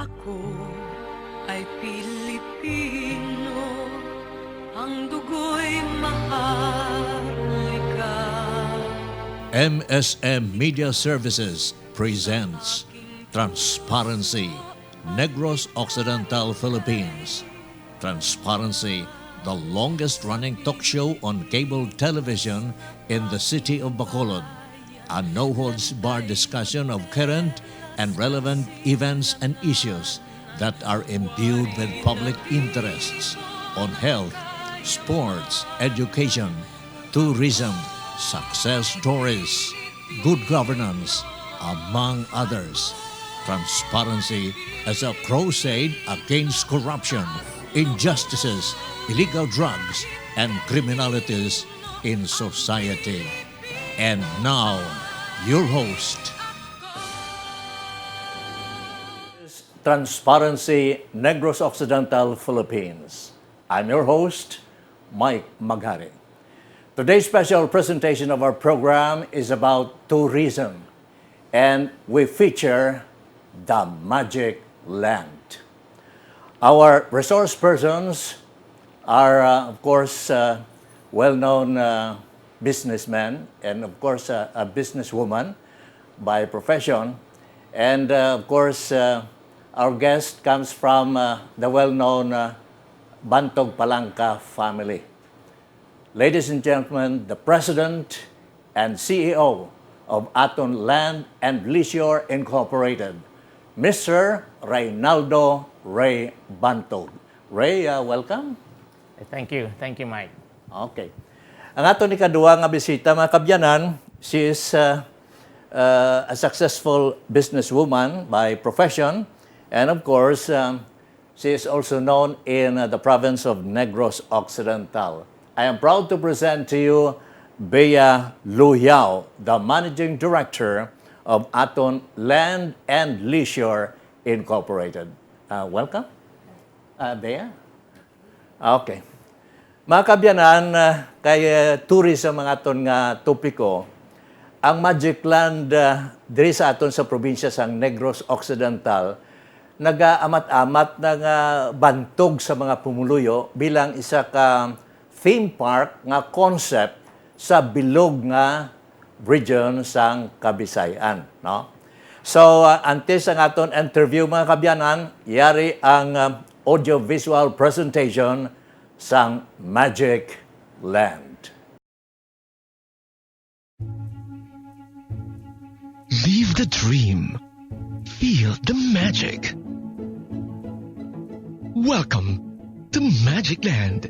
Ako ay Pilipino, ang dugo'y maharlika. MSM Media Services presents Transparency, Negros Occidental Philippines. Transparency, the longest-running talk show on cable television in the city of Bacolod. A no-holds-barred discussion of current and relevant events and issues that are imbued with public interests on health, sports, education, tourism, success stories, good governance, among others. Transparency as a crusade against corruption, injustices, illegal drugs, and criminalities in society. And now, your host. Transparency, Negros Occidental Philippines. I'm your host, Mike Maghari. Today's special presentation of our program is about tourism, and we feature the Magic Land. Our resource persons are, of course, well-known businessmen and, of course, a businesswoman by profession. And, of course, our guest comes from the well-known Bantog Palangka family. Ladies and gentlemen, the President and CEO of Aton Land and Leisure Incorporated, Mr. Reynaldo Ray Bantog. Ray, welcome. Thank you, Mike. Okay. Ang aton ikaduha nga bisita, mga kabyanan, she is a successful businesswoman by profession. And of course, she is also known in the province of Negros Occidental. I am proud to present to you Bea Luyao, the Managing Director of Aton Land and Leisure Incorporated. Welcome, Bea. Okay. Mga kabyanan, kay tourism ang aton nga topiko, ang Magikland diri sa aton sa probinsya sang Negros Occidental nagaamat-amat ng bantog sa mga pumuluyo bilang isa ka theme park nga concept sa bilog nga region sang Kabisayan, no? So, antes ang aton interview, mga kabyanan, yari ang audio-visual presentation sang Magic Land. Live the dream. Feel the magic. Welcome to Magikland,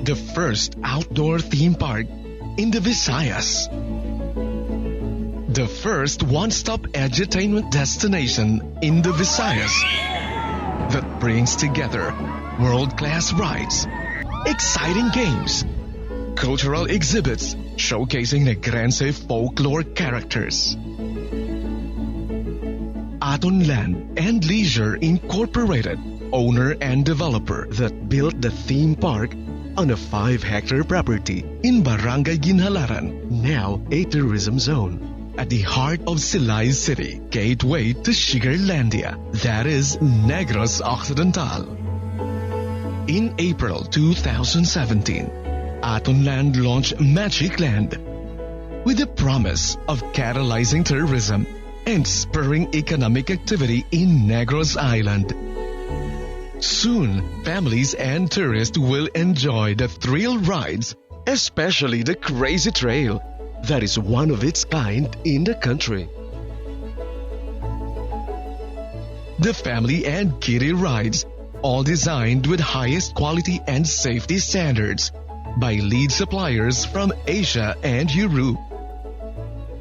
the first outdoor theme park in the Visayas, the first one-stop edutainment destination in the Visayas that brings together world-class rides, exciting games, cultural exhibits showcasing Negrense folklore characters. Aton Land and Leisure Incorporated, owner and developer that built the theme park on a 5-hectare property in Barangay Ginhalaran, now a tourism zone, at the heart of Silay City, gateway to Sugarlandia, that is Negros Occidental. In April 2017, Aton Land launched Magikland with the promise of catalyzing tourism and spurring economic activity in Negros Island. Soon, families and tourists will enjoy the thrill rides, especially the Crazy Trail, that is one of its kind in the country. The family and kiddie rides, all designed with highest quality and safety standards by lead suppliers from Asia and Europe.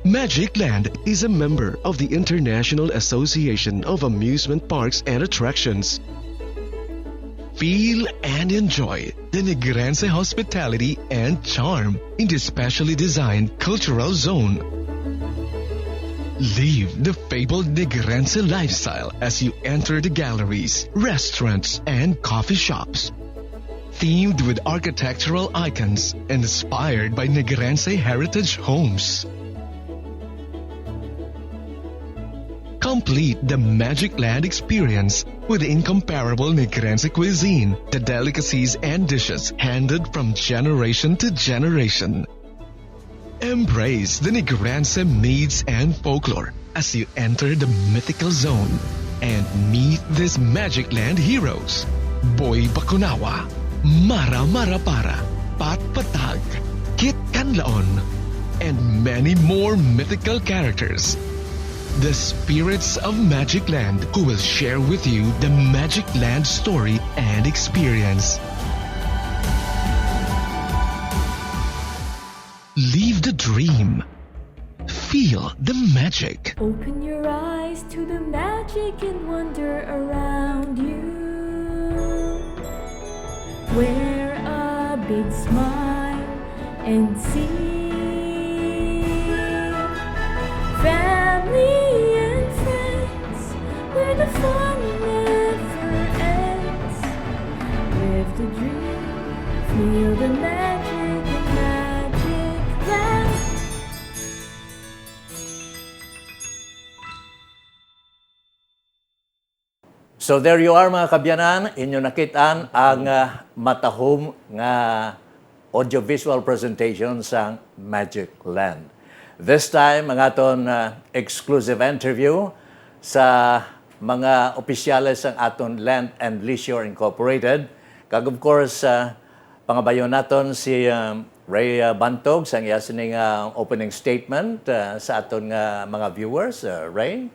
Magikland is a member of the International Association of Amusement Parks and Attractions. Feel and enjoy the Negrense hospitality and charm in the specially designed cultural zone. Live the fabled Negrense lifestyle as you enter the galleries, restaurants, and coffee shops. Themed with architectural icons inspired by Negrense heritage homes. Complete the Magicland experience with the incomparable Negrense cuisine, the delicacies and dishes handed from generation to generation. Embrace the Negrense myths and folklore as you enter the mythical zone and meet these Magicland heroes. Boy Bakunawa, Mara Marapara, Pat Patag, Kit Kanlaon, and many more mythical characters. The spirits of Magicland who will share with you the Magicland story and experience. Live the dream. Feel the magic. Open your eyes to the magic and wonder around you. Wear a big smile and see family and friends where the fun never ends. Live the dream, feel the magic in Magicland. So there you are mga kabyanan, inyo nakitaan ang matahom nga audiovisual presentation sa Magicland. This time, ang aton exclusive interview sa mga opisyales ng aton Land and Leisure Incorporated. Kag of course, pangabayon naton si Ray Bantog sa iya sining opening statement sa aton mga viewers. Ray?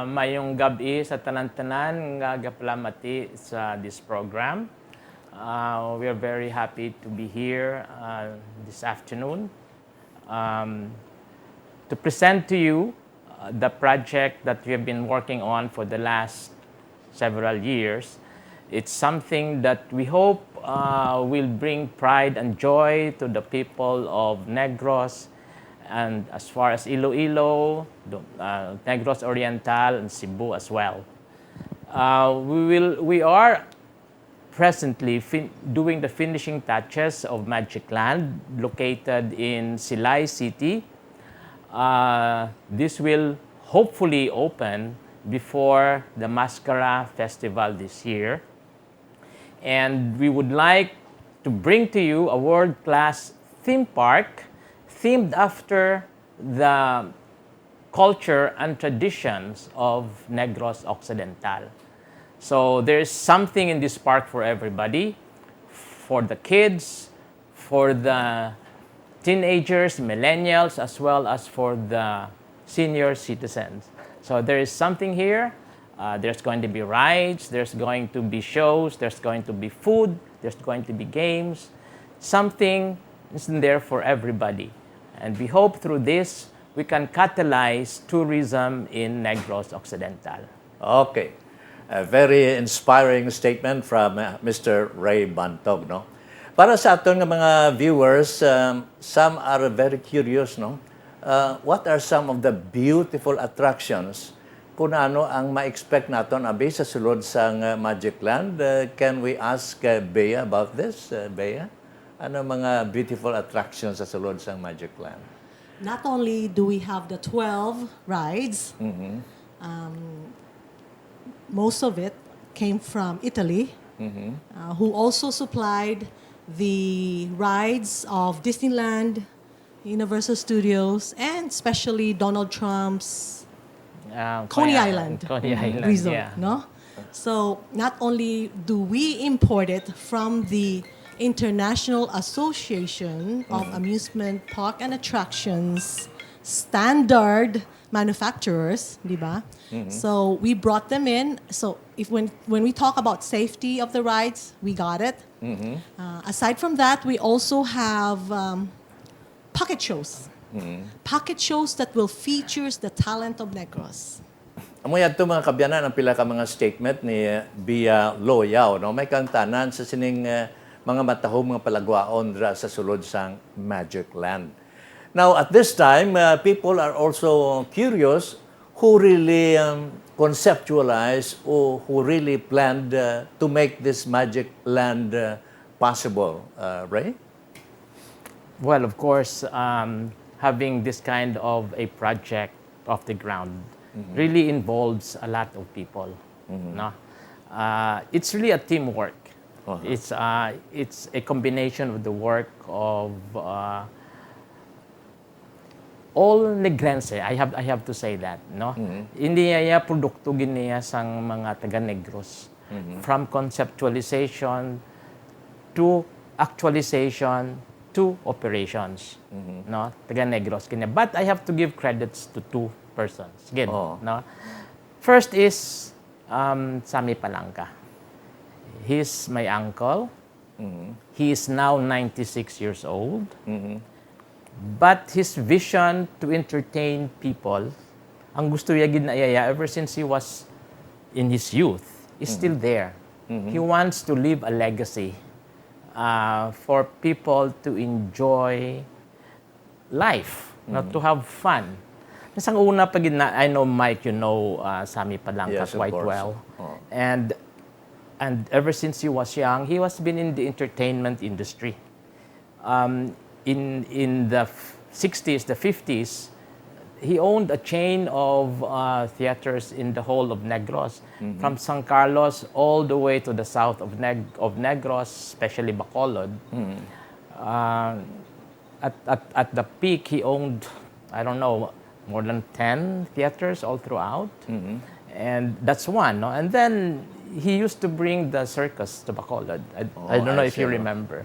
Mayong gabi sa tanan-tanan nga gaplamati sa this program. We are very happy to be here this afternoon to present to you the project that we have been working on for the last several years. It's something that we hope will bring pride and joy to the people of Negros, and as far as Iloilo, Negros Oriental, and Cebu as well. We are presently doing the finishing touches of Magicland, located in Silay City. This will hopefully open before the Mascara Festival this year. And we would like to bring to you a world-class theme park themed after the culture and traditions of Negros Occidental. So there's something in this park for everybody, for the kids, for the teenagers, millennials, as well as for the senior citizens. So there is something here. There's going to be rides, there's going to be shows, there's going to be food, there's going to be games. Something is in there for everybody. And we hope through this, we can catalyze tourism in Negros Occidental. Okay. A very inspiring statement from Mr. Ray Bantog, no? Para sa aton nga mga viewers, some are very curious, no? What are some of the beautiful attractions kung ano ang ma-expect naton abi sa sulod sang Magicland? Can we ask Bea about this? Bea? Ano mga beautiful attractions sa sulod sang Magicland? Not only do we have the 12 rides, most of it came from Italy, who also supplied the rides of Disneyland, Universal Studios, and especially Donald Trump's Coney Island resort. Yeah. No? So not only do we import it from the International Association of Amusement Park and Attractions standard manufacturers, di ba? So we brought them in. So when we talk about safety of the rides, we got it. Aside from that, we also have pocket shows. Pocket shows that will feature the talent of Negros. Amoy adto mga kabyanan ang pila ka mga statement ni Bia Loyaw, no? May kantanan sa sining mga matahom mga palagwaon dra sa sulod sang Magicland. Now, at this time, people are also curious who really conceptualized or who really planned to make this Magicland possible. Ray? Well, of course, having this kind of a project off the ground really involves a lot of people. No? It's really a teamwork. It's a combination of the work of all Negrense. I have to say that, no. Hindi niya produkto giniya sang mga taga Negros. From conceptualization to actualization to operations, no, taga Negros kanya. But I have to give credits to two persons. Again, no. First is Sami Palangka. He's my uncle. He is now 96 years old. But his vision to entertain people, ang gusto niya ginayaya ever since he was in his youth, is still there. He wants to leave a legacy for people to enjoy life, not to have fun. Nasang una pag I know Mike, you know Sami Palangka Yes, quite of course. well. And ever since he was young, he was been in the entertainment industry. In the 60s, the 50s, he owned a chain of theaters in the whole of Negros, from San Carlos all the way to the south of Negros, especially Bacolod. At the peak, he owned, I don't know, more than 10 theaters all throughout. And that's one. No? And then he used to bring the circus to Bacolod. I don't know if you remember.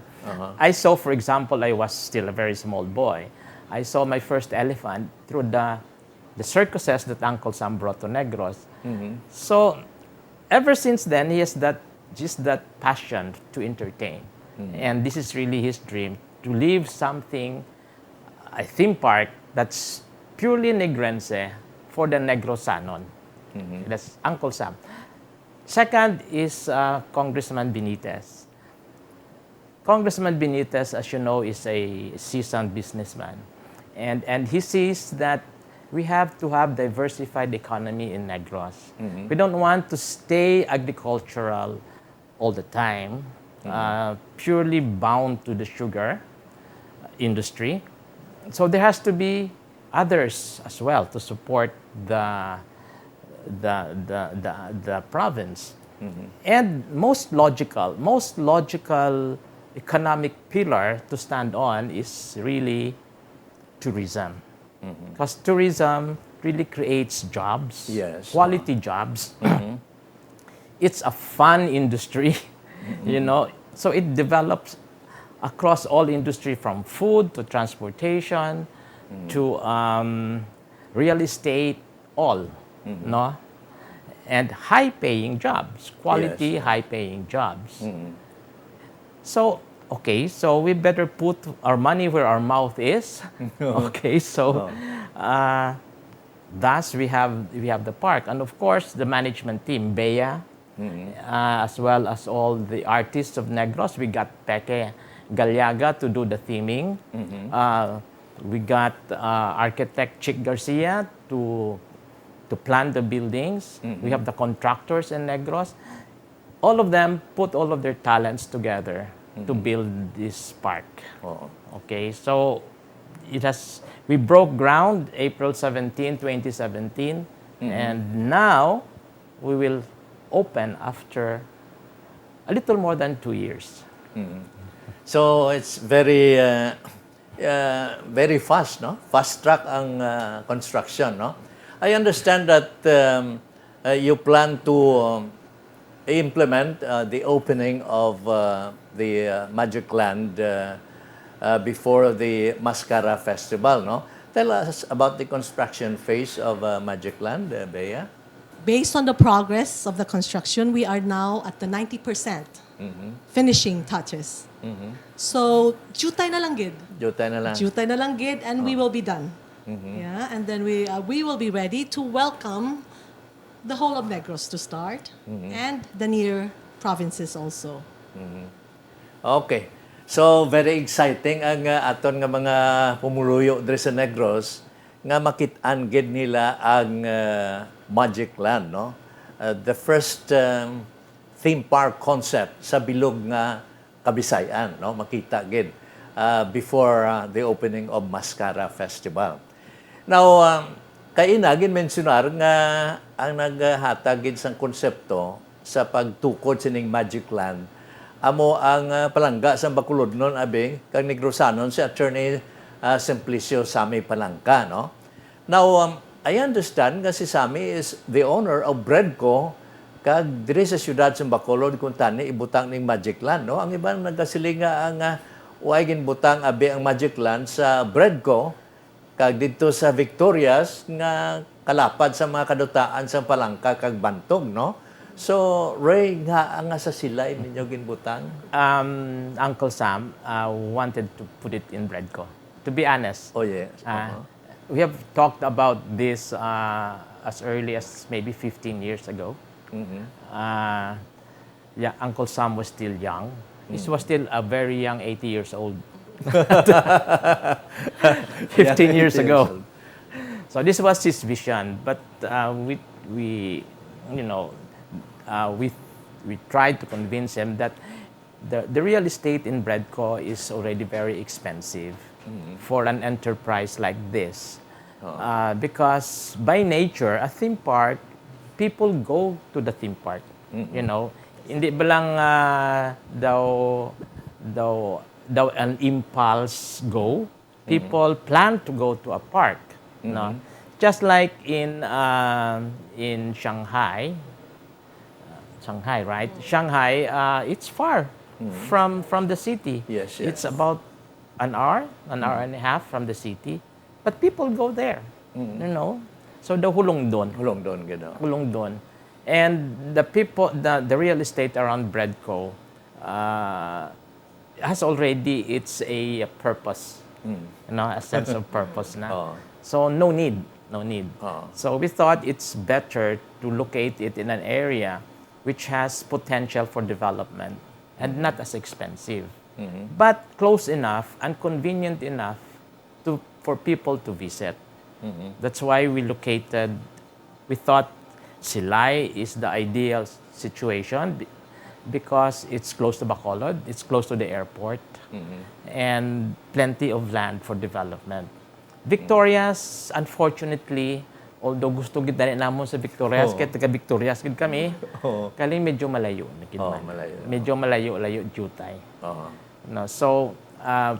I saw, for example, I was still a very small boy. I saw my first elephant through the circuses that Uncle Sam brought to Negros. So ever since then, he has just that passion to entertain. And this is really his dream, to leave something, a theme park that's purely Negrense for the Negrosanon. That's Uncle Sam. Second is Congressman Benitez. Congressman Benitez, as you know, is a seasoned businessman. And he sees that we have to have diversified economy in Negros. We don't want to stay agricultural all the time, purely bound to the sugar industry. So there has to be others as well to support the province. And most logical economic pillar to stand on is really tourism. Because tourism really creates jobs, quality jobs. It's a fun industry, you know, so it develops across all industry, from food to transportation to real estate, all. No? And high-paying jobs, quality, high-paying jobs. So, okay, so we better put our money where our mouth is. Okay, so thus we have the park, and of course the management team, Bea, as well as all the artists of Negros. We got Peke Galiaga to do the theming. We got architect Chick Garcia to plan the buildings. We have the contractors in Negros. All of them put all of their talents together to build this park. Okay, so we broke ground April 17, 2017, and now we will open after a little more than 2 years. So it's very very fast, no? Fast track ang construction, no? I understand that you plan to implement the opening of the MAGIKLAND before the Mascara Festival, no? Tell us about the construction phase of MAGIKLAND, Bea. Based on the progress of the construction, we are now at the 90% finishing touches. So, jutay na lang gid. Jutay na lang. Jutay na lang gid, and we will be done. Yeah, and then we will be ready to welcome the whole of Negros to start, and the near provinces also. Okay. So, very exciting ang aton nga mga pumuluyo diri sa Negros nga makit-an gid nila ang MAGIKLAND, no? The first theme park concept sa bilog nga Kabisayan, no? Makita gid before the opening of Mascara Festival. Now, kay inagin mensionar nga ang naghatagid sang konsepto sa pagtukod sining Magikland amo ang palangga sa Bacolod noon abing kag Negrosanon si Attorney Simplicio Sami Palangka, no? Now, I understand nga si Sami is the owner of Breadco kag diri sa siyudad sa Bacolod kung tani ibutang ning Magikland, no? Ang iban nagasiling nga ang way ginbutang abi ang Magikland sa Breadco kag dito sa Victorias nga kalapad sa mga kadutaan sa Palangka kag Bantog, no? So, Ray, nga sa silay ninyo ginbutang? Uncle Sam wanted to put it in Breadco. To be honest, Oh, yes. we have talked about this as early as maybe 15 years ago. Yeah, Uncle Sam was still young. He was still a very young 80 years old. 15 years ago. So this was his vision, but we tried to convince him that the real estate in Breadco is already very expensive for an enterprise like this. Because by nature, a theme park, people go to the theme park. You know, hindi ba lang daw an impulse go. People plan to go to a park. No? Just like in Shanghai, right? Shanghai, it's far from the city. Yes. It's about an hour and a half from the city. But people go there, you know. So the hulong doon. Hulong doon. And the people, the real estate around Breadco has already a purpose, you know, a sense of purpose na. So no need. So we thought it's better to locate it in an area which has potential for development and not as expensive, but close enough and convenient enough for people to visit. That's why we thought Silay is the ideal situation because it's close to Bacolod, it's close to the airport, and plenty of land for development. Victorias, unfortunately, although gusto gid dali namon sa Victorias, kaya taga Victorias gid kami, kaling medyo malayo na gid man. Medyo malayo jutay. No, so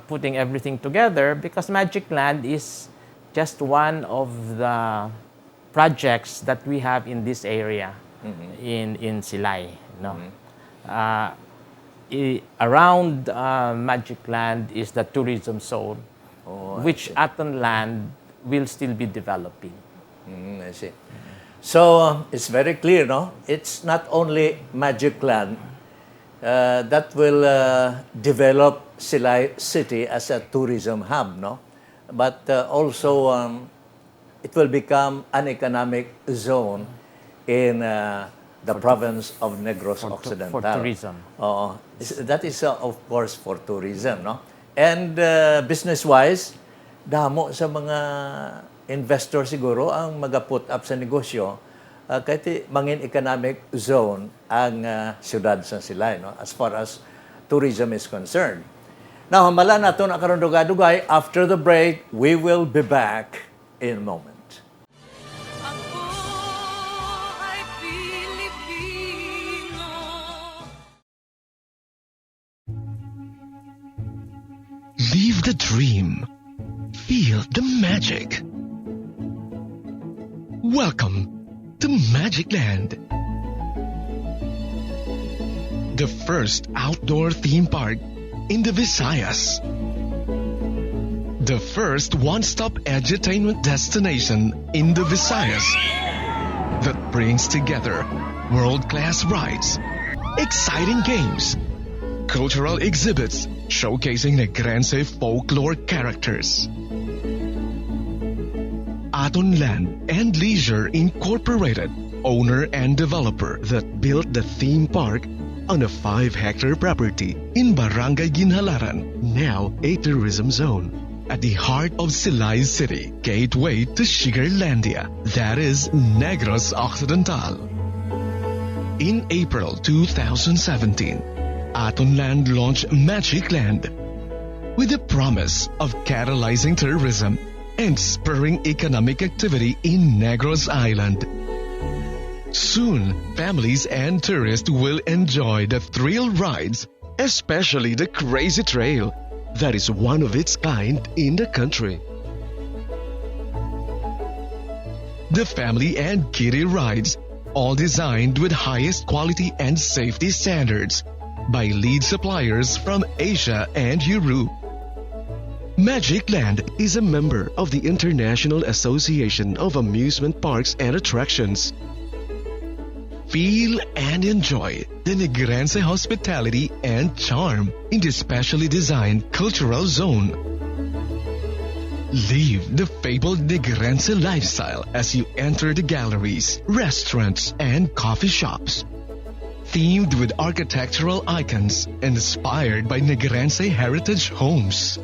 putting everything together, because Magikland is just one of the projects that we have in this area, in Silay. No? Around Magikland is the tourism zone, which Atonland will still be developing. I see. So, it's very clear, no? It's not only Magikland that will develop Silay City as a tourism hub, no? But also, it will become an economic zone in the province of Negros Occidental. For tourism. That is, of course, for tourism, no? And business-wise, damo sa mga investor siguro ang mag-put up sa negosyo kahit mangin economic zone ang siyudad sa Silay, no? As far as tourism is concerned. Now, hamala nato na karon dugay-dugay. After the break, we will be back in a moment. Ako ay Pilipino. Live the dream. Feel the magic. Welcome to Magikland, the first outdoor theme park in the Visayas. The first one-stop edutainment destination in the Visayas that brings together world-class rides, exciting games, cultural exhibits showcasing Negrense folklore characters. Atonland and Leisure Incorporated, owner and developer that built the theme park on a 5-hectare property in Barangay Ginhalaran, now a tourism zone. At the heart of Silay City, gateway to Sugarlandia, that is Negros Occidental. In April 2017, Atonland launched Magikland with the promise of catalyzing tourism and spurring economic activity in Negros Island. Soon, families and tourists will enjoy the thrill rides, especially the Crazy Trail, that is one of its kind in the country. The family and kiddie rides, all designed with highest quality and safety standards by lead suppliers from Asia and Europe. MAGIKLAND is a member of the International Association of Amusement Parks and Attractions. Feel and enjoy the Negrense hospitality and charm in the specially designed cultural zone. Live the fabled Negrense lifestyle as you enter the galleries, restaurants, and coffee shops. Themed with architectural icons inspired by Negrense heritage homes.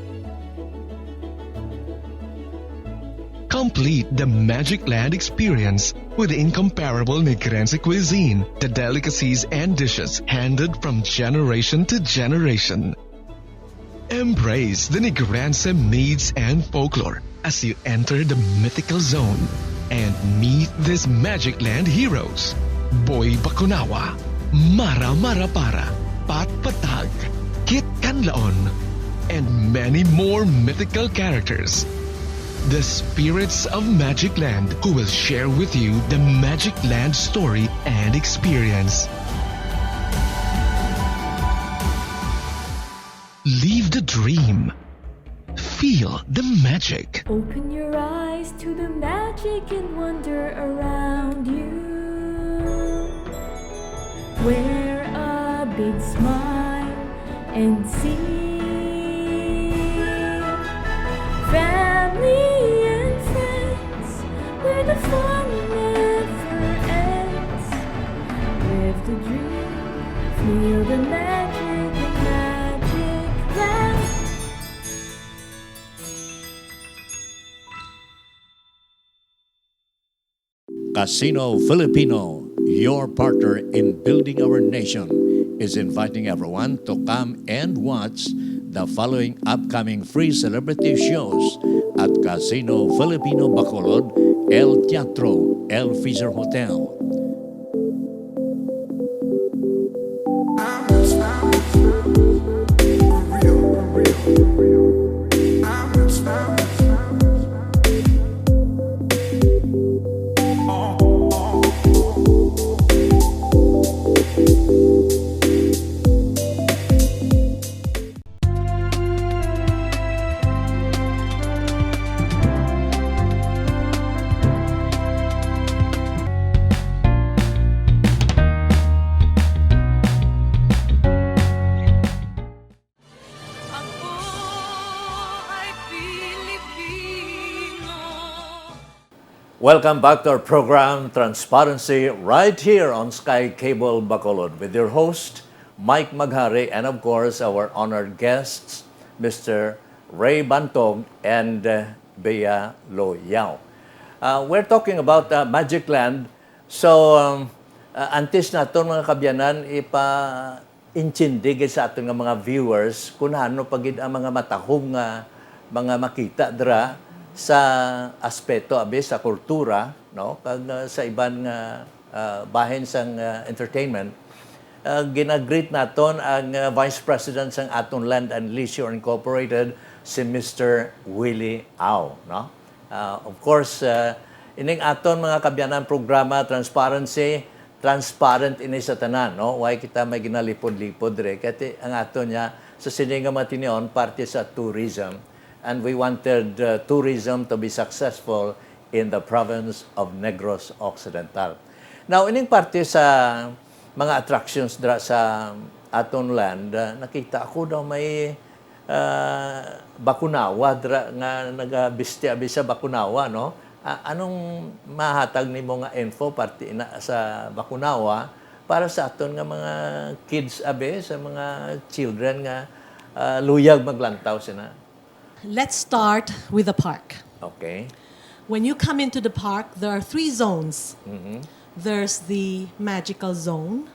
Complete the MAGIKLAND experience with incomparable Negrense cuisine, the delicacies and dishes handed from generation to generation. Embrace the Negrense myths and folklore as you enter the mythical zone and meet these MAGIKLAND heroes: Boy Bakunawa, Mara Marapara, Pat Patag, Kit Kanlaon, and many more mythical characters. The spirits of MAGIKLAND who will share with you the MAGIKLAND story and experience. Live the dream. Feel the magic. Open your eyes to the magic and wonder around you. Wear a big smile and see family and friends where the fun never ends. Live the dream, feel the magic in MAGIKLAND. Casino Filipino, your partner in building our nation, is inviting everyone to come and watch the following upcoming free celebrity shows at Casino Filipino Bacolod, El Teatro, El Fisher Hotel. Ako ay Pilipino. Welcome back to our program, Transparency, right here on Sky Cable Bacolod with your host, Mike Maghari, and of course, our honored guests, Mr. Ray Bantog and Bea Loyao. We're talking about MAGIKLAND. So, antes na ito mga kabyanan, ipa-intindig sa ating mga viewers kung ano pagid ang mga matahong mga makita dra sa aspeto abi sa kultura, no, kag sa ibang bahin sang entertainment. Ginagreet naton ang Vice President sang aton Land and Leisure Incorporated, si Mr. Willie Au, no? Of course, ining aton mga kabyanan programa Transparency, transparent ini sa tanan, no? Why kita may ginalipod-lipod dire kati ang aton niya sa sininga matinion parte sa tourism, and we wanted tourism to be successful in the province of Negros Occidental. Now, ining parte sa mga attractions dra sa aton land, nakita ako daw may Bakunawa dra nga nagabisti abi sa Bakunawa, no? Anong mahatag nimo nga info parte na sa Bakunawa para sa aton nga mga kids abi, sa mga children nga luyag maglantaw sina? Let's start with the park. Okay. When you come into the park, there are 3 zones. There's the magical zone,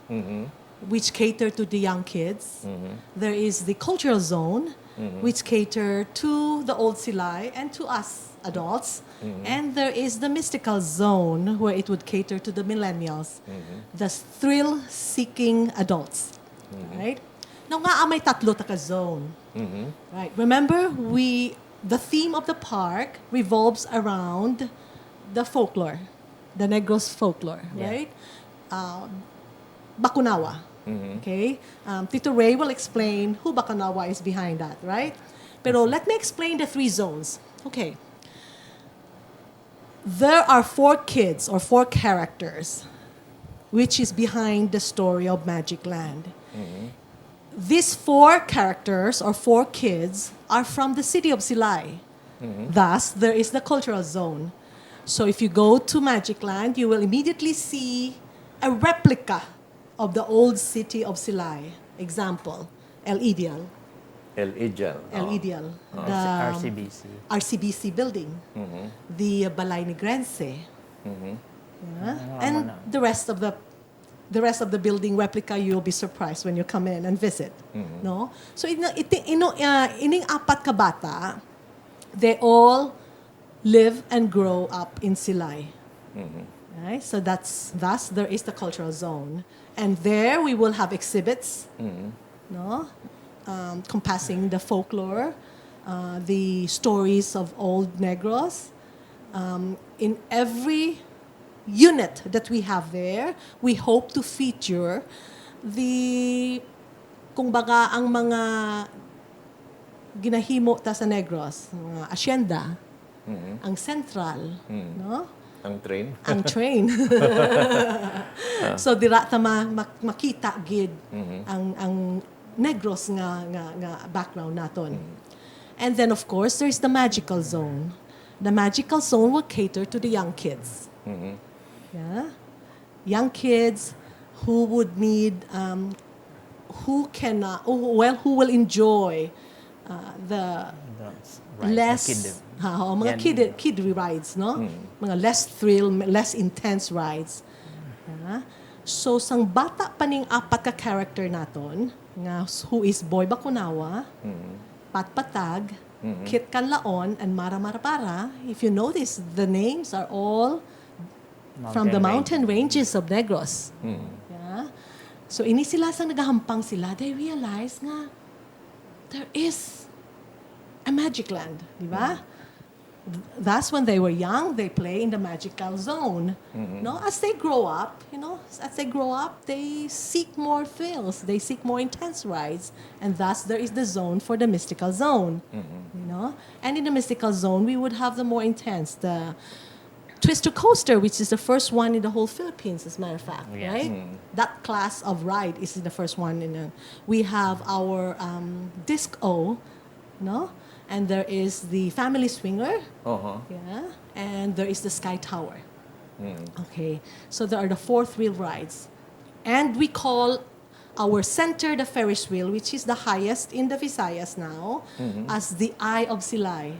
which cater to the young kids. There is the cultural zone, which cater to the old silay and to us adults, and there is the mystical zone where it would cater to the millennials, the thrill-seeking adults, right? Now nga may tatlo taka zone, right? Remember, the theme of the park revolves around the folklore, the Negros folklore, right? Bakunawa, okay? Tito Ray will explain who Bakunawa is behind that, right? Pero let me explain the 3 zones. Okay. There are 4 kids or 4 characters which is behind the story of Magicland. These 4 characters or 4 kids are from the city of Silay. Thus, there is the cultural zone. So if you go to Magicland, you will immediately see a replica of the old city of Silay. Example, El Ideal. El Ijal. El Ideal. The RCBC. RCBC building. The Balay Negrense. Yeah. And the rest of the building replica, you'll be surprised when you come in and visit. No? So ining apat ka bata, they all live and grow up in Silay. Right? So thus there is the cultural zone. And there we will have exhibits, no? Compassing the folklore, the stories of old Negros. In every unit that we have there, we hope to feature kung baga ang mga ginahimo ta sa Negros, mga asyenda, ang central, no? Ang train. Ang train. So dira ta makita gid ang Negros nga background naton. And then of course there's the magical zone. The magical zone will cater to the young kids. Yeah? Young kids who would need who will enjoy the less mga kid rides, no? Mga less thrill, less intense rides. Yeah? So sang bata pa ning apat ka character naton nga who is Boy Bakunawa, Patpatag, Kit Kanlaon, and Mara Marapara. If you notice, the names are all from the mountain ranges of Negros. Yeah? So ini sila sang nagahampang sila, they realize nga there is a magic land, di ba? Thus, when they were young, they play in the magical zone. No, as they grow up, they seek more thrills, they seek more intense rides, and thus there is the zone for the mystical zone. You know, and in the mystical zone, we would have the more intense, the Twister Coaster, which is the first one in the whole Philippines, as a matter of fact, right? That class of ride is the first one. We have our Disc O, no? And there is the Family Swinger, yeah, and there is the Sky Tower. Okay, so there are the 4 thrill rides. And we call our center the Ferris wheel, which is the highest in the Visayas now, as the Eye of Silay.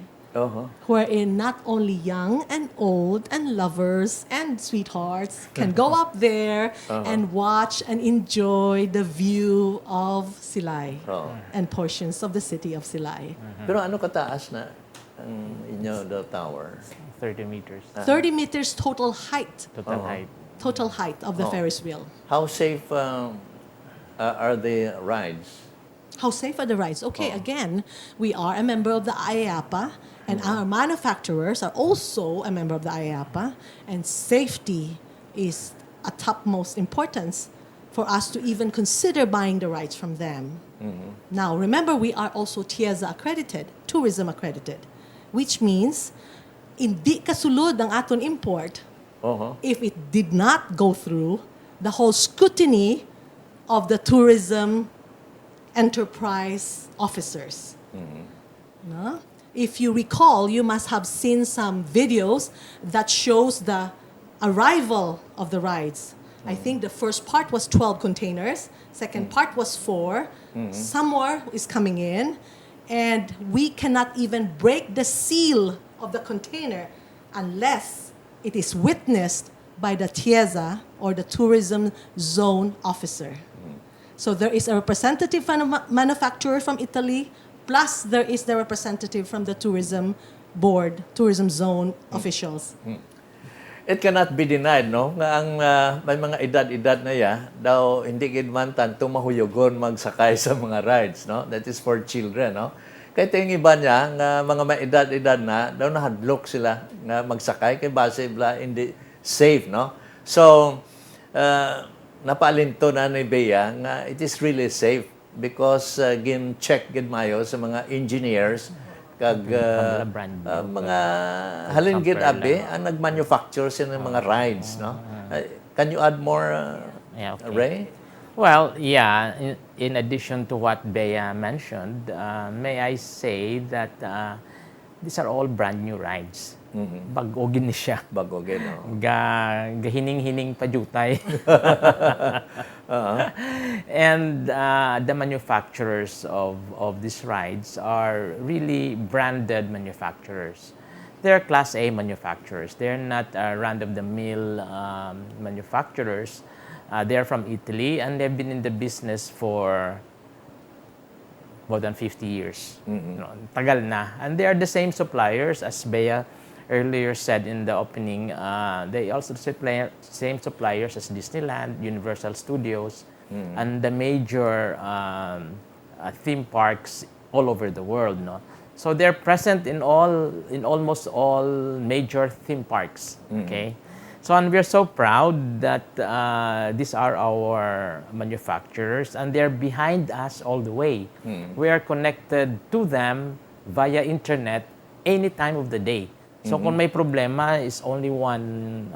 Wherein not only young and old and lovers and sweethearts can go up there and watch and enjoy the view of Silay and portions of the city of Silay. Pero ano kataas na ang inyo the tower? 30 meters. 30 meters total height. Total height. Of the Ferris wheel. How safe are the rides? How safe are the rides? Okay, again, we are a member of the IAAPA, and our manufacturers are also a member of the IAAPA, and safety is a topmost importance for us to even consider buying the rides from them. Now, remember, we are also TIEZA accredited, tourism accredited, which means hindi kasulod ang aton import if it did not go through the whole scrutiny of the tourism enterprise officers. No? If you recall, you must have seen some videos that shows the arrival of the rides. I think the first part was 12 containers, second part was 4, some more is coming in, and we cannot even break the seal of the container unless it is witnessed by the TIEZA or the tourism zone officer. So there is a representative from a manufacturer from Italy, plus there is the representative from the tourism board, tourism zone officials. It cannot be denied, no? Nga ang may mga edad-edad na daw hindi gid man tanto mahuyogon magsakay sa mga rides, no? That is for children, no? Kaya yung iba niya, nga mga may edad-edad na, daw nahadlok sila nga magsakay kay base bla hindi safe, no? So, napaalinto na ni Bea nga it is really safe because gin-check gid mayo sa mga engineers kag mga halin gid abi ang nag-manufacture sila ng mga rides, no? Can you add more, Ray? Well, yeah, in addition to what Bea mentioned, may I say that these are all brand new rides. Bagogin ni siya. Bagogin, no? Gahining-hining pajutay. And the manufacturers of these rides are really branded manufacturers. They're Class A manufacturers. They're not run-of-the-mill manufacturers. They're from Italy, and they've been in the business for more than 50 years. You know, tagal na. And they are the same suppliers as Bea earlier said in the opening. They also supply same suppliers as Disneyland, Universal Studios, and the major theme parks all over the world. No? So they're present in almost all major theme parks. Okay. So, and we're so proud that these are our manufacturers, and they're behind us all the way. We are connected to them via internet any time of the day. So, kung may problema, is only one,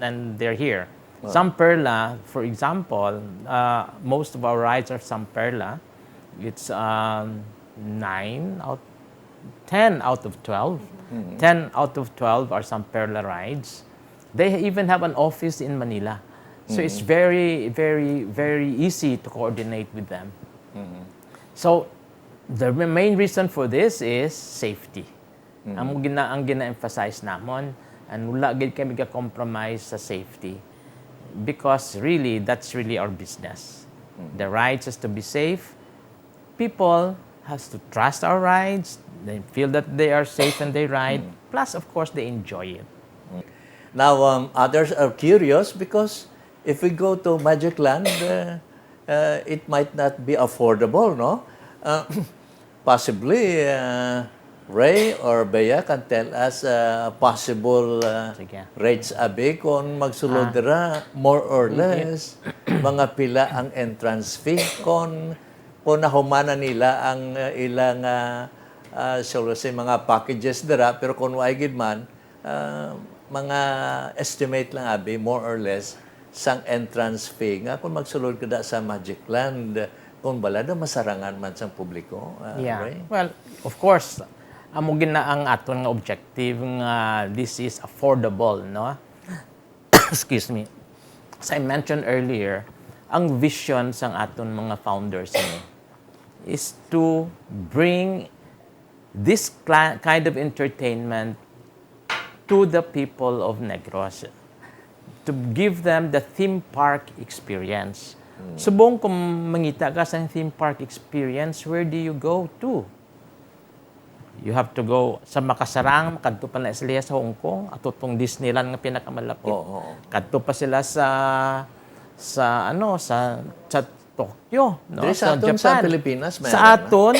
and they're here. Wow. Some Perla, for example, most of our rides are some Perla. It's 10 out of 12. 10 out of 12 are some Perla rides. They even have an office in Manila. So it's very, very, very easy to coordinate with them. So the main reason for this is safety. Ang gina-emphasize namon, and wala gid kami compromise sa safety. Because really, that's really our business. The rides has to be safe. People has to trust our rides. They feel that they are safe and they ride. Plus, of course, they enjoy it. Now, others are curious because if we go to Magicland, it might not be affordable, no? Possibly, Ray or Bea can tell us possible rates abi kung magsulod dira more or less mga pila ang entrance fee kung nahumana nila ang ilang mga packages dira pero kung way gid man mga estimate lang abi more or less sang entrance fee nga kung magsulod kada sa Magicland kung balado masarangan man sang publiko. Right? Well, of course, amo gina ang aton nga objective nga this is affordable, no? Excuse me. As I mentioned earlier, ang vision sang aton mga founders is to bring this kind of entertainment to the people of Negros, to give them the theme park experience. Subong kung mangita ka sa theme park experience, where do you go to? You have to go sa Makasarang, kadto pa na sila sa Hong Kong, at itong Disneyland nga pinakamalapit. Kadto pa sila sa Tokyo, no? Sa Japan. Sa Pilipinas, sa aton,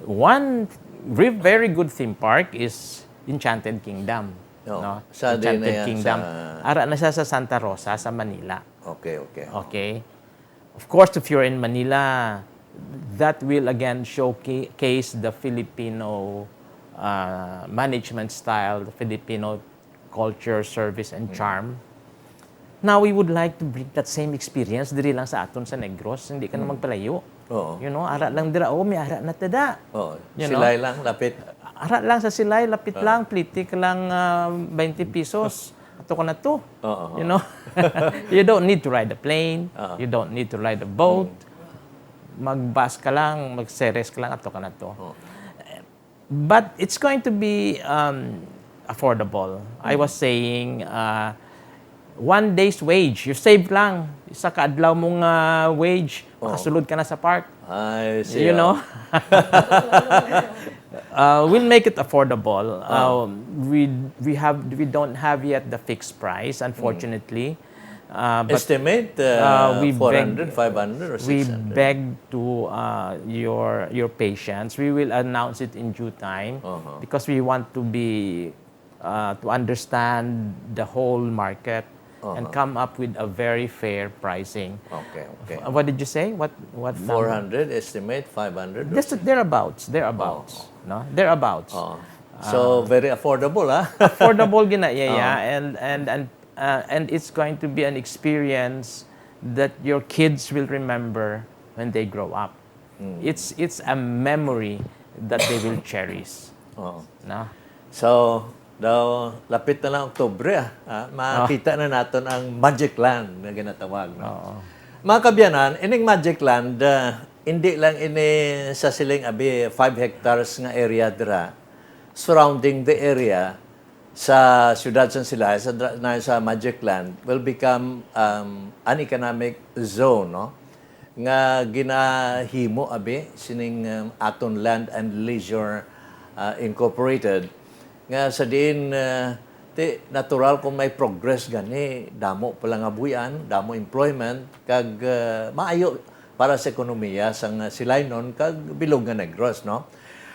one very good theme park is Enchanted Kingdom. No? Sa Enchanted Kingdom. Ara na siya sa Santa Rosa, sa Manila. Okay. Of course, if you're in Manila, that will again showcase the Filipino management style, the Filipino culture, service, and charm. Now, we would like to bring that same experience diri lang sa aton sa Negros. Hindi ka na magpalayo. You know, ara lang dira. May ara na tada. Silay lang, lapit. Ara lang sa silay, lapit lang, plitik lang 20 pesos. Ato ka na to. You know? You don't need to ride a plane. You don't need to ride a boat. Mag-bus ka lang, mag-series ka lang, ato ka na to. But it's going to be affordable. I was saying, 1 day's wage. You save lang. Isa kaadlaw mong wage. Makasulod ka na sa park. I see. You know? We'll make it affordable. We don't have yet the fixed price, unfortunately. But Estimate we 400, 500, or we 600. beg to your patience. We will announce it in due time because we want to be to understand the whole market and come up with a very fair pricing. Okay, okay. What did you say? What 400 estimate, 500. Thereabouts. No, thereabouts. So very affordable, ah. Affordable gina, yeah. And it's going to be an experience that your kids will remember when they grow up. It's a memory that they will cherish. No? So, lapit na lang Oktubre, makita na natin ang Magic Land na ginatawag. No? Mga kabyanan, ining Magic Land, hindi lang ini sa siling abi 5 hectares nga area dira, surrounding the area sa siyudad San Silay, sa Magic Land, will become an economic zone, no? Nga ginahimo abi sining Aton Land and Leisure Incorporated. Nga sa diin natural kung may progress gani, damo pala nga buyan, damo employment, kag maayo para sa ekonomiya sang Silaynon kag bilog nga Negros, no?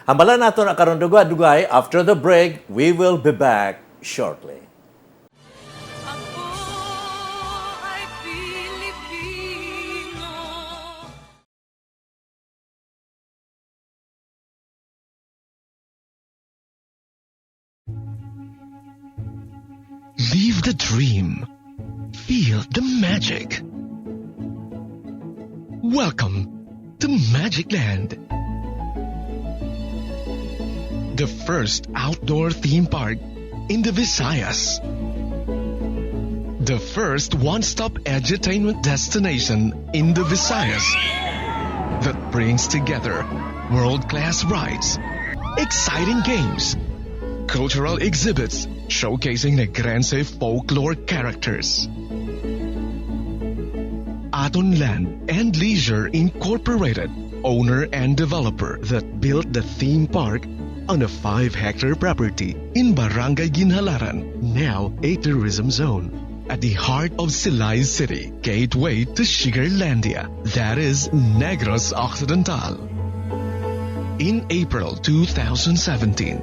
Hambalan nato na karon dugay. After the break, we will be back shortly. Ako ay Pilipino. Live the dream. Feel the magic. Welcome to Magicland, the first outdoor theme park in the Visayas. The first one-stop edutainment destination in the Visayas that brings together world-class rides, exciting games, cultural exhibits showcasing Negrense folklore characters. Aton Land and Leisure Incorporated, owner and developer that built the theme park on a 5-hectare property in Barangay Ginhalaran, now a tourism zone. At the heart of Silay City, gateway to Sugarlandia, that is Negros Occidental. In April 2017,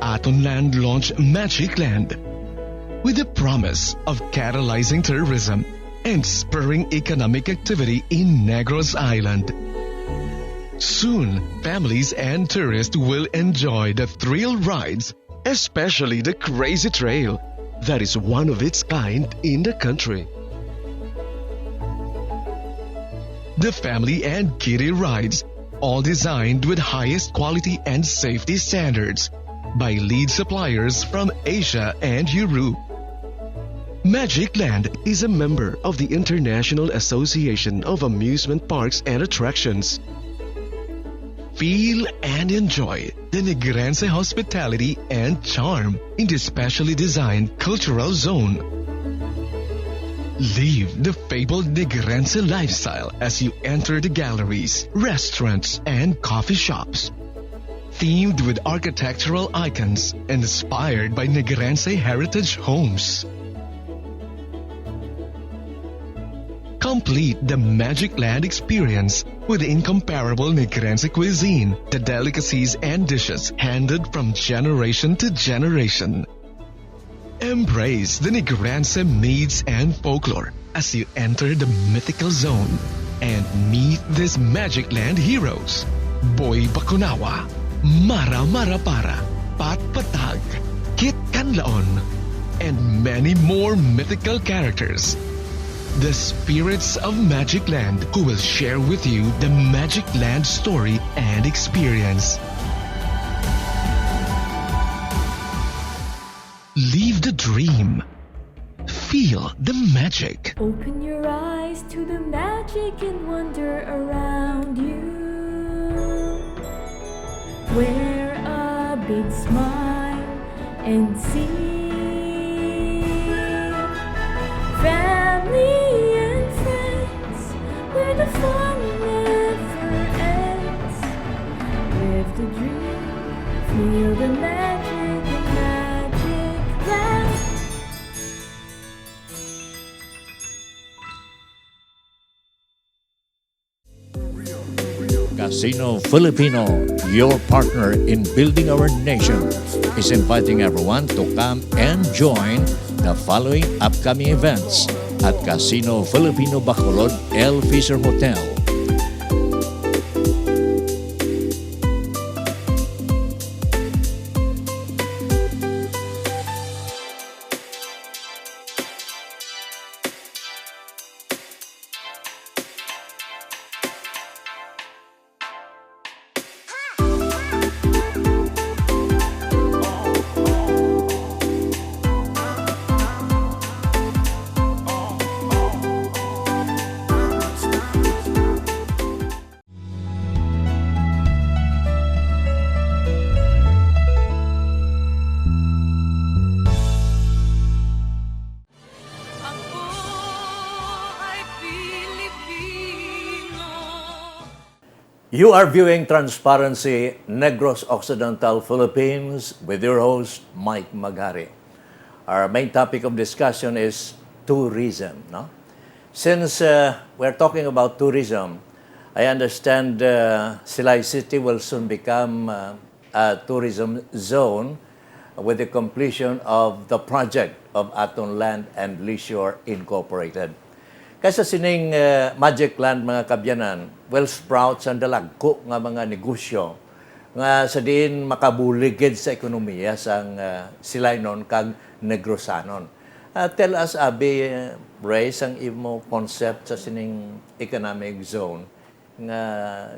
Aton Land launched MAGIKLAND with the promise of catalyzing tourism and spurring economic activity in Negros Island. Soon, families and tourists will enjoy the thrill rides, especially the Crazy Trail, that is one of its kind in the country. The family and kiddie rides, all designed with highest quality and safety standards by lead suppliers from Asia and Europe. Magicland is a member of the International Association of Amusement Parks and Attractions. Feel and enjoy the Negrense hospitality and charm in the specially designed cultural zone. Live the fabled Negrense lifestyle as you enter the galleries, restaurants, and coffee shops. Themed with architectural icons and inspired by Negrense heritage homes. Complete the Magicland experience with the incomparable Negrense cuisine, the delicacies and dishes handed from generation to generation. Embrace the Negrense myths and folklore as you enter the mythical zone and meet these Magicland heroes: Boy Bakunawa, Mara Marapara, Pat Patag, Kit Kanlaon, and many more mythical characters. The spirits of Magicland who will share with you the Magicland story and experience. Live the dream. Feel the magic. Open your eyes to the magic and wonder around you. Wear a big smile and see family and friends where the fun never ends. Live the dream, Casino Filipino, your partner in building our nation, is inviting everyone to come and join the following upcoming events at Casino Filipino Bacolod El Fisher Hotel. Ako ay Pilipino. You are viewing Transparency Negros Occidental Philippines with your host, Mike Magari. Our main topic of discussion is tourism. No? Since we're talking about tourism, I understand Silay City will soon become a tourism zone with the completion of the project of MAGIKLAND and Leisure Incorporated. Kaysa sining MAGIKLAND mga kabyanan, well sprouts ang dalagko nga mga negosyo nga sa diin makabuligid sa ekonomiya sang Silaynon kag Negrosanon. Tell us, Abi, Ray, sang imo concept sa sining economic zone nga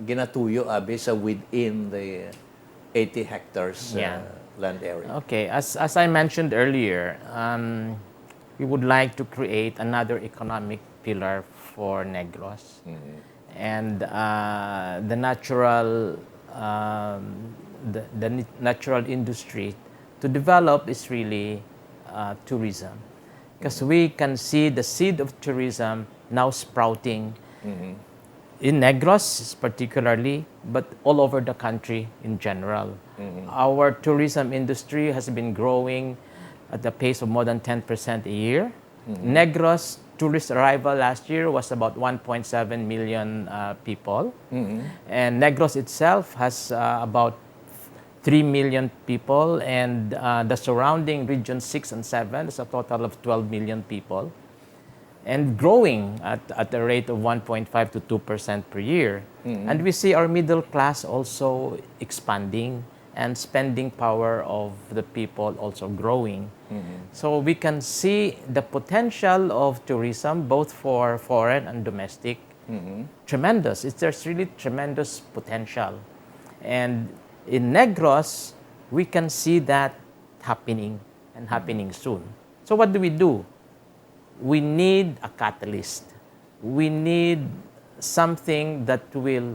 ginatuyo, Abi, sa within the 80 hectares Yeah. land area. Okay, as I mentioned earlier, we would like to create another economic pillar for Negros. And the natural natural industry to develop is really tourism. Because we can see the seed of tourism now sprouting in Negros particularly, but all over the country in general. Our tourism industry has been growing at the pace of more than 10% a year. Negros tourist arrival last year was about 1.7 million people. And Negros itself has about 3 million people, and the surrounding region 6 and 7 is a total of 12 million people, and growing at a rate of 1.5 to 2% per year. And we see our middle class also expanding, and spending power of the people also growing. So we can see the potential of tourism, both for foreign and domestic, tremendous. There's really tremendous potential. And in Negros, we can see that happening and happening soon. So what do? We need a catalyst. We need something that will,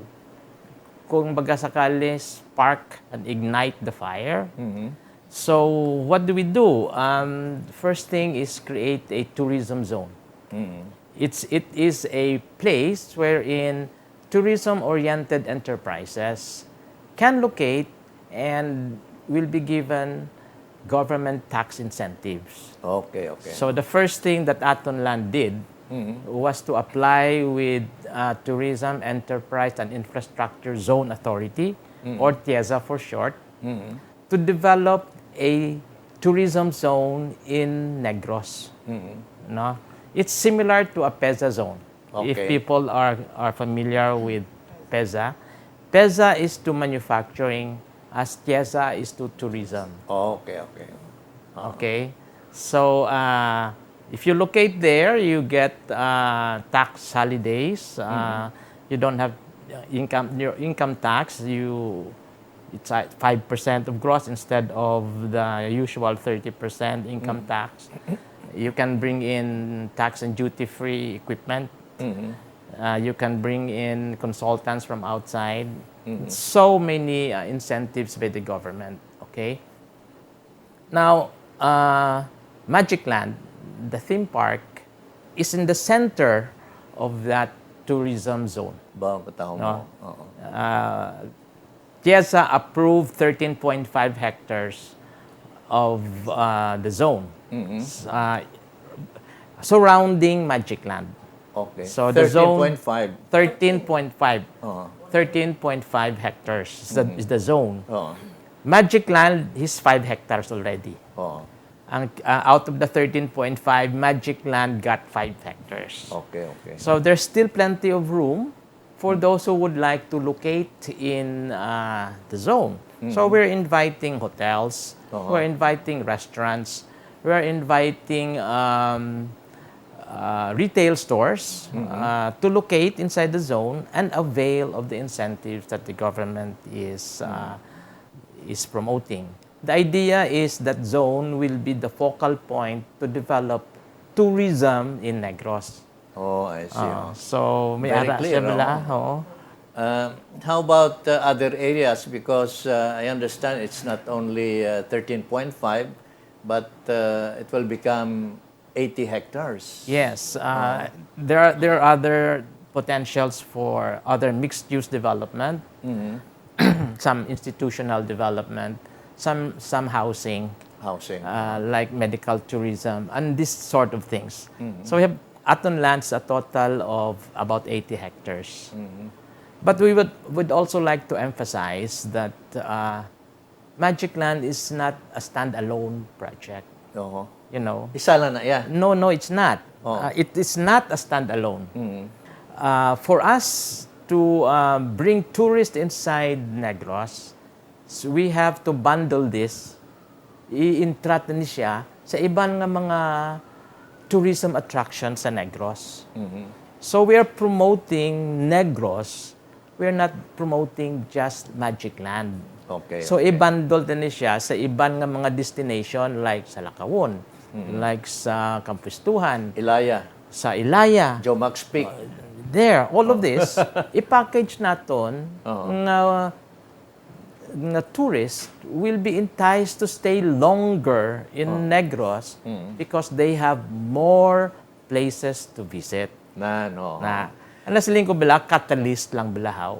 kung baga sakali, spark and ignite the fire. So what do? First thing is create a tourism zone. It is a place wherein tourism-oriented enterprises can locate and will be given government tax incentives. Okay. So the first thing that MAGIKLAND did was to apply with Tourism Enterprise and Infrastructure Zone Authority, or TIEZA for short, to develop a tourism zone in Negros. No? It's similar to a PEZA zone. If Okay. people are familiar with PEZA, PEZA is to manufacturing, as TIEZA is to tourism. Okay. Okay, so if you locate there, you get tax holidays. You don't have your income tax. It's at 5% of gross instead of the usual 30% income tax. You can bring in tax and duty-free equipment. You can bring in consultants from outside. So many incentives by the government. Okay. Now, MAGIKLAND, the theme park, is in the center of that tourism zone. Bawang katao mo. No. Oo. TIEZA approved 13.5 hectares of the zone surrounding MAGIKLAND. Okay. So the zone 13.5. 13.5. 13.5 hectares is the zone. Oo. MAGIKLAND is 5 hectares already. Oo. Out of the 13.5, MAGIKLAND got 5 hectares. Okay, okay. So there's still plenty of room for those who would like to locate in the zone. So we're inviting hotels, we're inviting restaurants, we're inviting retail stores to locate inside the zone and avail of the incentives that the government is promoting. The idea is that zone will be the focal point to develop tourism in Negros. Oh, I see. So may Very ara clear, siya bala. How about other areas? Because I understand it's not only 13.5, but it will become 80 hectares. Yes, there are other potentials for other mixed-use development, some institutional development, some housing, Housing. like medical tourism, and this sort of things. So we have Aton lands a total of about 80 hectares. But we would also like to emphasize that MAGIKLAND is not a standalone project. Oo. You know, Isa lang na yan. no, it's not. Oh. It is not a standalone. For us to bring tourists inside Negros, so we have to bundle this, i-intrat ni siya sa ibang nga mga tourism attractions sa Negros. So we are promoting Negros. We are not promoting just MAGIKLAND. Okay. So i-bundle din siya sa ibang nga mga destination like sa Lakawon, like sa Kampistuhan, Ilaya. sa Ilaya. Joe Max Peak. There, all of this, i-package naton nga tourists will be enticed to stay longer in Negros because they have more places to visit. No. Unless ko bila, catalyst lang bilahaw.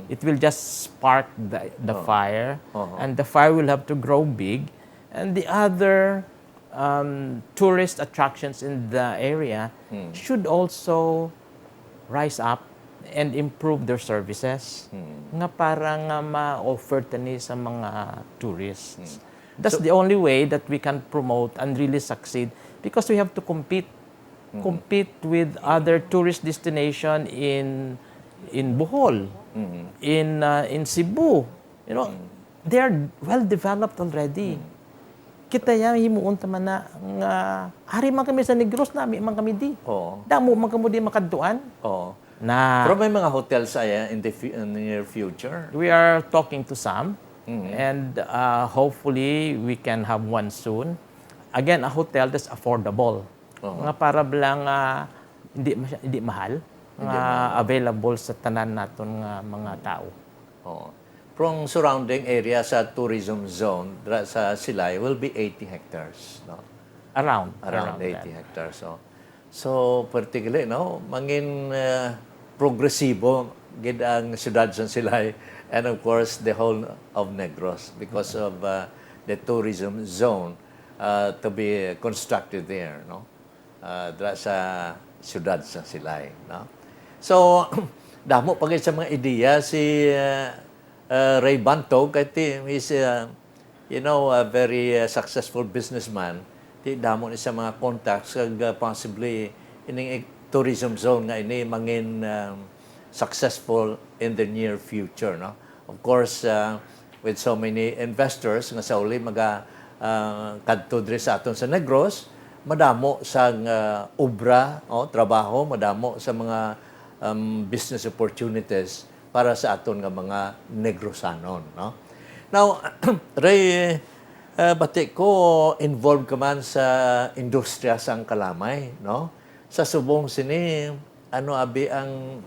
It will just spark the fire, and the fire will have to grow big, and the other tourist attractions in the area should also rise up and improve their services nga para nga ma-offer tani sa mga tourists. That's the only way that we can promote and really succeed, because we have to compete with other tourist destination in Bohol, in Cebu. You know, they are well developed already. Kita ya himuon ta man na nga hari man kami sa Negros, nami man kami di. Damo man kamo di makadtuan. Na Pero may mga hotels in the near future. we are talking to some, and hopefully we can have one soon. Again, a hotel that's affordable. Nga para lang hindi mahal, nga available sa tanan naton nga mga tao. From surrounding area sa tourism zone sa Silay will be 80 hectares. No? Around 80 that. hectares. So particularly, mangin progresibo gid ang siyudad sa Silay, and of course the whole of Negros because of the tourism zone to be constructed there, no? Sa siyudad sa Silay, no? So damo pagay sa mga ideya si Ray Bantog, kay he's a very successful businessman. Ti damo ni sa mga contacts kag possibly ining tourism zone nga ini mangin successful in the near future, no? Of course, with so many investors nga sa uli kadto diri sa aton sa Negros, madamo sa obra, trabaho, madamo sa mga business opportunities para sa aton nga mga Negrosanon, no? Now, Ray, bati ko involved ka man sa industriya sang kalamay, no? Sa subong sini, abi ang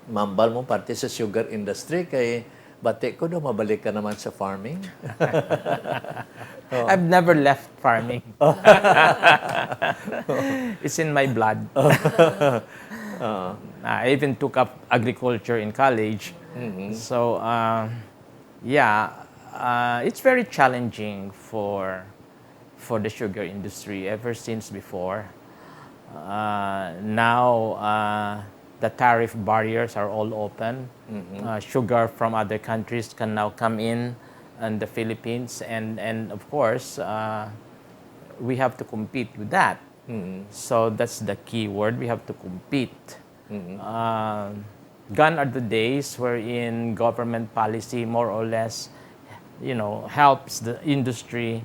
mambal mo parte sa sugar industry, kay bati ko do mabalik ka naman sa farming. I've never left farming. It's in my blood. I even took up agriculture in college. So, it's very challenging for the sugar industry ever since before. Now, the tariff barriers are all open. Sugar from other countries can now come in the Philippines, and of course, we have to compete with that. So that's the key word. We have to compete. Gone are the days wherein government policy more or less, helps the industry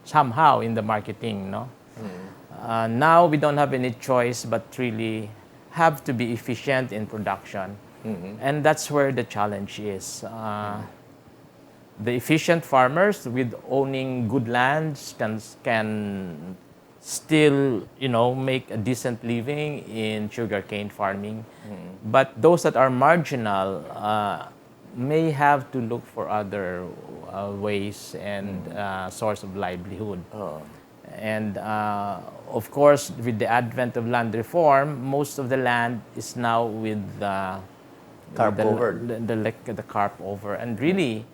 somehow in the marketing. Now we don't have any choice but really have to be efficient in production, and that's where the challenge is. The efficient farmers with owning good lands can still, make a decent living in sugarcane farming. But those that are marginal may have to look for other ways and source of livelihood. And of course, with the advent of land reform, most of the land is now with the carp over, and really,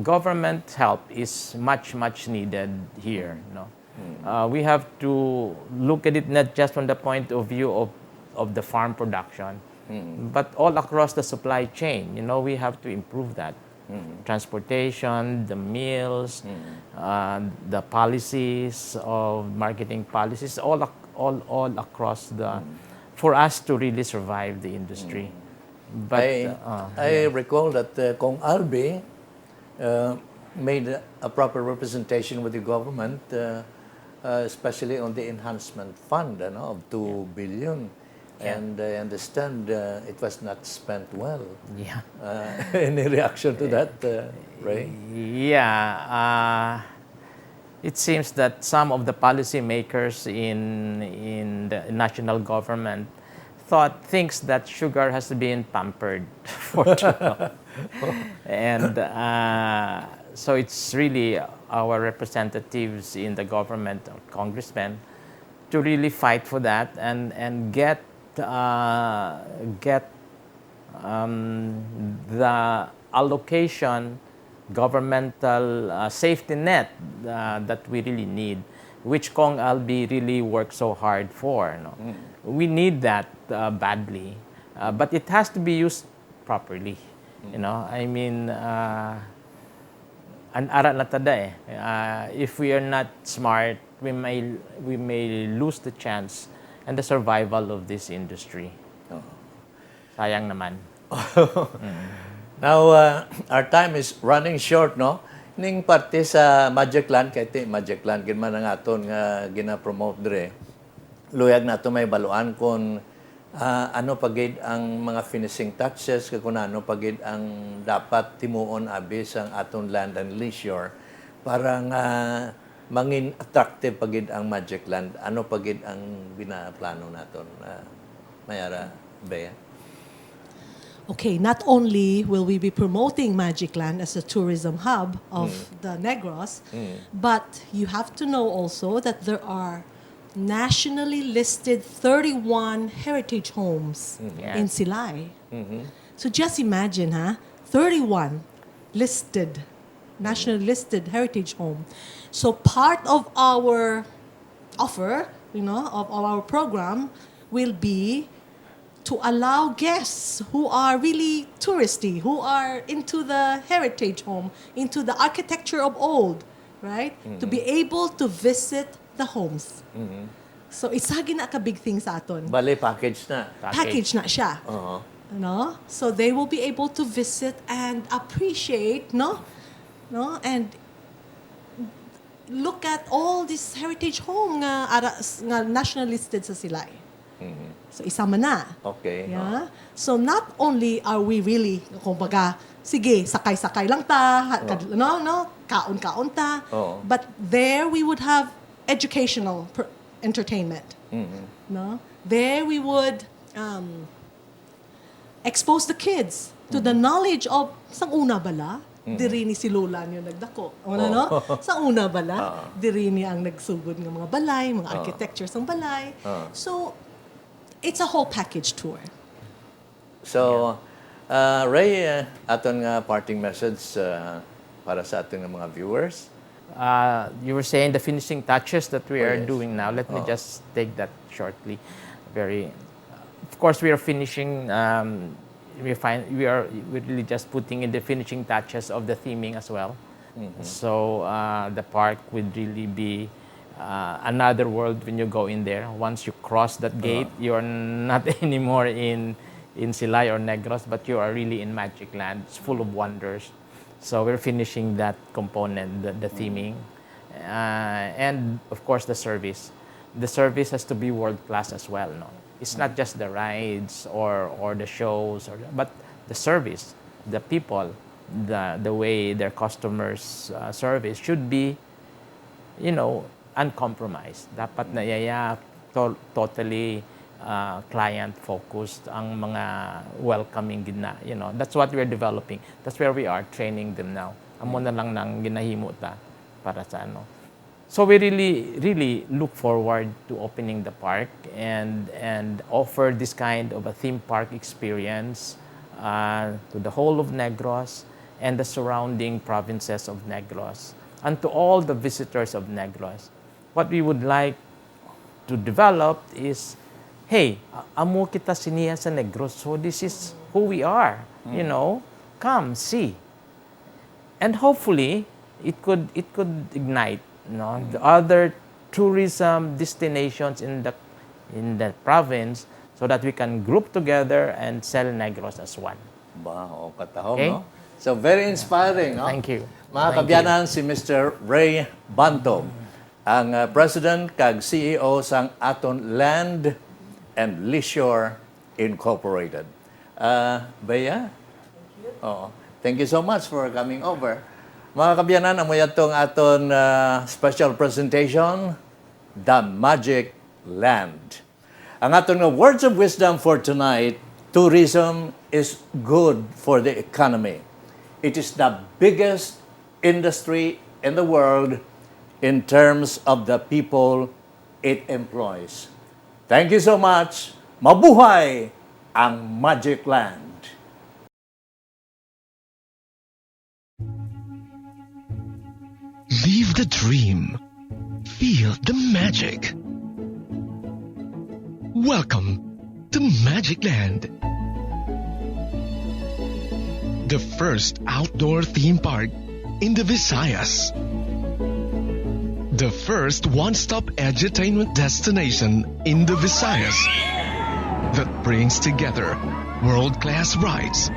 government help is much needed here. We have to look at it not just from the point of view of the farm production, but all across the supply chain. We have to improve that. Transportation, the mills, the policies of marketing policies, all across for us to really survive the industry. But I recall that Kong Albi made a proper representation with the government, especially on the enhancement fund of 2 billion. And I understand it was not spent well. Yeah. Any reaction to that, Ray? Yeah. It seems that some of the policymakers in the national government thinks that sugar has been pampered for too long. And so it's really our representatives in the government, or congressmen, to really fight for that and get the allocation, governmental safety net that we really need, which Kong Albi really worked so hard for. We need that badly, but it has to be used properly. I mean, an ara na tada if we are not smart, we may lose the chance and the survival of this industry. Sayang naman. Now, our time is running short, no? Ning parte sa MAGIKLAND, kaya MAGIKLAND, ginman ang aton nga gina-promote dire. Luyag na ito may baluan kung ano pagid ang mga finishing touches, kung ano pagid ang dapat timuon abis ang aton land and leisure para nga mangin attractive pagid ang MAGIKLAND. Ano pagid ang binaplano naton? Mayara, Bea? Okay, not only will we be promoting MAGIKLAND as a tourism hub of the Negros, but you have to know also that there are nationally listed 31 heritage homes in Silay. So just imagine, 31 listed, nationally listed heritage home. So part of our offer, of our program will be to allow guests who are really touristy, who are into the heritage home, into the architecture of old, right? To be able to visit the homes. So isa na ka big thing sa aton. Bale, package na. Package na siya. So they will be able to visit and appreciate, and look at all this heritage home nga national listed sa Silay. So isama na. Okay. Yeah. So not only are we really, kumbaga, sige, sakay-sakay lang ta, kaon-kaon ta, but there we would have educational entertainment. There we would expose the kids to the knowledge of sang una bala, diri ni si Lola niyo nagdako. Sa una bala, diri ni ang nagsugod ng mga balay, mga architectures ng balay. So it's a whole package tour. So, Ray, aton nga parting message para sa ating mga viewers. You were saying the finishing touches that we are doing now. Let me just take that shortly. of course, we are finishing. We're really just putting in the finishing touches of the theming as well. So the park would really be another world when you go in there. Once you cross that gate, you're not anymore in Silay or Negros, but you are really in Magicland. It's full of wonders. So we're finishing that component, the theming, and of course the service. The service has to be world class as well. No, it's not just the rides or the shows, but the service, the people, the way their customers service should be, uncompromised. Dapat naiya totally client-focused ang mga welcoming gina. That's what we're developing. That's where we are training them now. Amo na lang nang ginahimo ta para sa ano. So we really look forward to opening the park and offer this kind of a theme park experience to the whole of Negros and the surrounding provinces of Negros and to all the visitors of Negros. What we would like to develop is, hey, amo kita siniya sa Negros, so this is who we are. Come see, and hopefully it could ignite the other tourism destinations in the province, so that we can group together and sell Negros as one. Wow, katahom, Okay. no? So very inspiring. No? Thank you. Mga Thank kabyanan, si Mr. Ray Bantog, ang President kag CEO sang aton Land and Leisure Incorporated. Bea? Oo. Thank you so much for coming over. Mga kabyanan, amoy atong aton special presentation, The Magic Land. Ang aton nga words of wisdom for tonight, tourism is good for the economy. It is the biggest industry in the world in terms of the people it employs. Thank you so much. Mabuhay ang Magic Land. Live the dream. Feel the magic. Welcome to Magicland, the first outdoor theme park in the Visayas. The first one-stop edutainment destination in the Visayas that brings together world-class rides,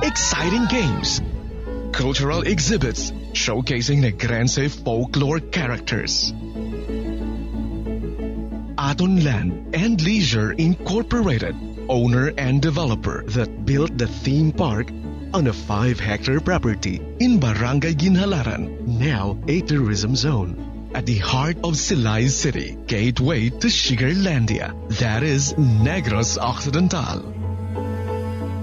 exciting games, cultural exhibits showcasing Negrense folklore characters. Aton Land and Leisure Incorporated, owner and developer that built the theme park on a 5-hectare property in Barangay Ginhalaran, now a tourism zone. At the heart of Silay City, gateway to Sugarlandia, that is Negros Occidental.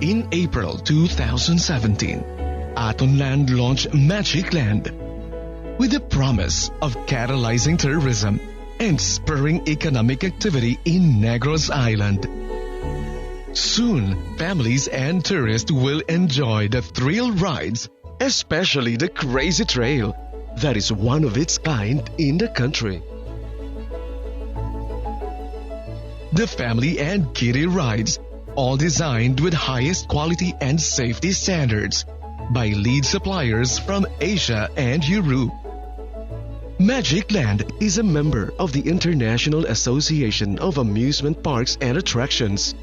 In April 2017, Aton Land launched Magicland with the promise of catalyzing tourism and spurring economic activity in Negros Island. Soon, families and tourists will enjoy the thrill rides, especially the Crazy Trail, that is one of its kind in the country. The family and kiddie rides, all designed with highest quality and safety standards by lead suppliers from Asia and Europe. Magicland is a member of the International Association of Amusement Parks and Attractions.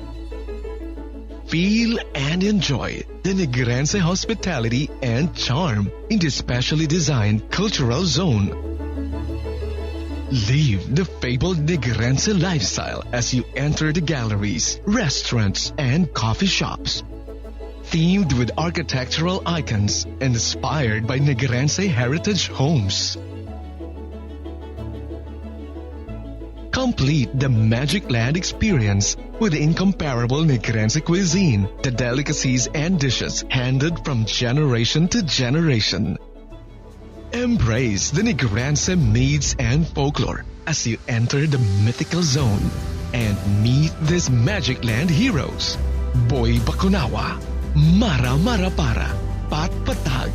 Feel and enjoy the Negrense hospitality and charm in the specially designed cultural zone. Live the fabled Negrense lifestyle as you enter the galleries, restaurants, and coffee shops. Themed with architectural icons inspired by Negrense heritage homes. Complete the Magicland experience with incomparable Negrense cuisine, the delicacies and dishes handed from generation to generation. Embrace the Negrense myths and folklore as you enter the mythical zone and meet these Magicland heroes: Boy Bakunawa, Mara Marapara, Pat Patag,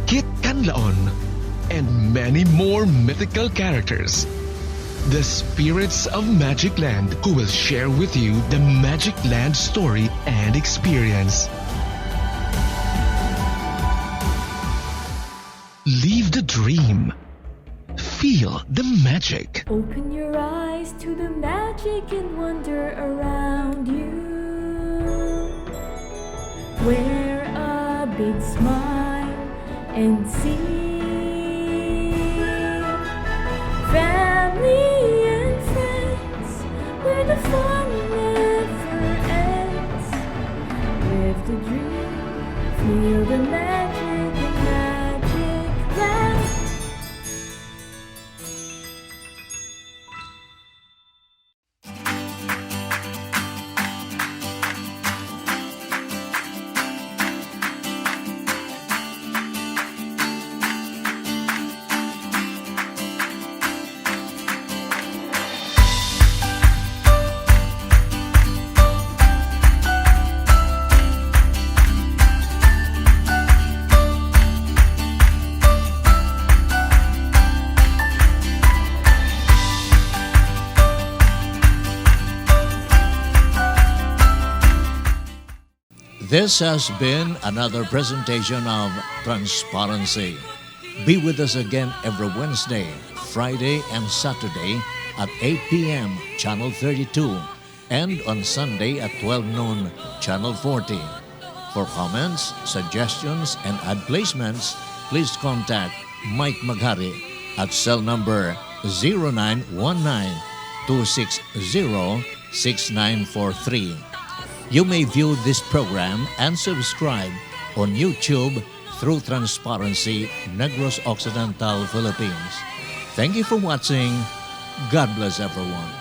Kit Kanlaon, and many more mythical characters. the spirits of Magicland, who will share with you the Magicland story and experience. Live the dream. Feel the magic. Open your eyes to the magic and wonder around you. Wear a big smile and see family and friends where the fun never ends. Live the dream, feel the magic in Magicland. This has been another presentation of Transparency. Be with us again every Wednesday, Friday, and Saturday at 8 p.m. Channel 32 and on Sunday at 12 noon Channel 40. For comments, suggestions, and ad placements, please contact Mike Maghari at cell number 0919-260-6943. You may view this program and subscribe on YouTube through Transparency Negros Occidental, Philippines. Thank you for watching. God bless everyone.